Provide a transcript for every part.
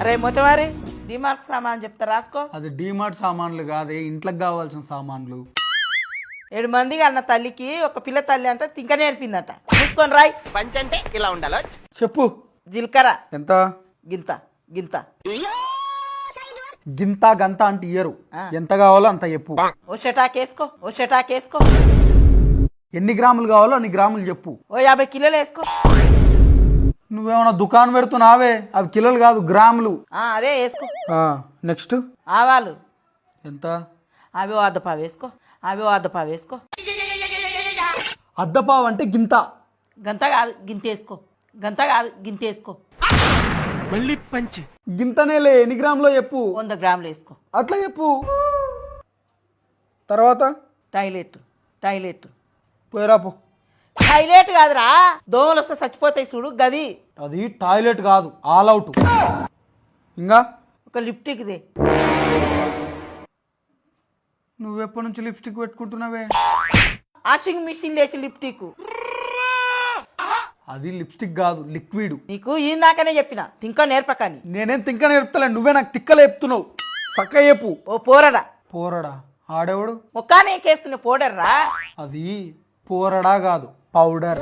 అరే మొత్తవారి డిమార్ట్ సామాన్ చెప్తా రాసుకో. అది డీమార్ట్ సామాన్లు కాదే, ఇంట్లోకి కావాల్సిన సామాన్లు. 7 మందికి అన్న తల్లికి ఒక పిల్ల తల్లి అంటే తింక నేర్పిందట. చూసుకొని రాయ్. పంచ్ అంటే ఇలా ఉండాలో. చెప్పు. జీలకర్ర ఎంత? గింత గింత. గింత గంత అంటే ఇయ్యరు, ఎంత కావాలో అంత చెప్పు. ఓ షటాకేసుకో, ఓ షటాకేసుకో. ఎన్ని గ్రాములు కావాలో అన్ని గ్రాములు చెప్పు. ఓ 50 కిలోలు వేసుకో. నువ్వేమన్నా దుకాణం పెడుతున్నావే, అవి కిలోలు కాదు గ్రాములు. అదే వేసుకో. నెక్స్ట్ ఆవాలు ఎంత? అవి ఓ అద్దపావు వేసుకో, అవి ఓ అద్దపావు వేసుకో. అద్దపావు అంటే గింత. గంత కాదు గింత వేసుకో, గంత కాదు గింత వేసుకో. మళ్ళీ పంచ్. గింతనేలే, ఎన్ని గ్రాములో చెప్పు. 100 గ్రాములు వేసుకో. అట్లా చెప్పు. తర్వాత టాయిలెట్ టాయిలెట్ పోయిరాపు. టాయిలెట్ కాదురా, దోమలు వస్తే చచ్చిపోతాయి చూడు గది. అది టాయిలెట్ కాదు, ఆల్ అవుట్. ఇంకా ఒక లిప్టిక్ దే. నువ్వెప్పటి నుంచి లిప్స్టిక్ పెట్టుకుంటున్నావే? వాషింగ్ మిషన్ లేచి లిప్టిక్. అది లిప్స్టిక్ కాదు, లిక్విడ్. నీకు ఇందాకనే చెప్పిన తింక నేర్పకని. నేనేం తింక నేర్పుతలే, నువ్వే నాకు తిక్కలు చెప్తున్నావు. చక్క చెప్పు. ఓ పోరడా. పోరడా? ఆడేవాడు? ముఖానే కేస్తున్న పౌడర్రా. అది పోరడా కాదు, పౌడర్.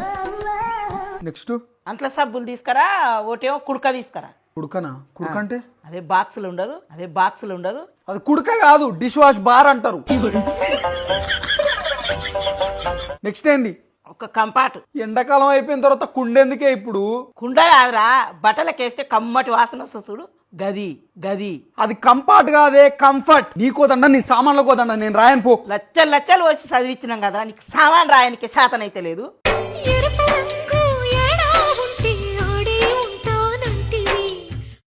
నెక్స్ట్ అంట్ల సబ్బులు తీసుకురా, ఒకటేమో కుడక తీసుకురా. కుడుకనా? కుడుక అంటే అదే బాక్సులు ఉండదు, అదే బాక్సులు ఉండదు. అది కుడుక కాదు, డిష్ వాష్ బార్ అంటారు. నెక్స్ట్ ఏంది? ఒక కంపాటు. ఎండాకాలం అయిపోయిన తర్వాత కుండెందుకే ఇప్పుడు? కుండ కాదురా, బట్టలకేస్తే కమ్మటి వాసన వస్తుంది చూడు గది గది. అది కంఫర్ట్ కాదే, కంఫర్ట్. నీకోదండ, నీ సామాన్ల కోదండ, నేను రాయను పో. లచ్చలు లచ్చలు వచ్చి చదివించినాం కదా, నీకు సామాన్ రాయనికి శాతనైతే లేదు.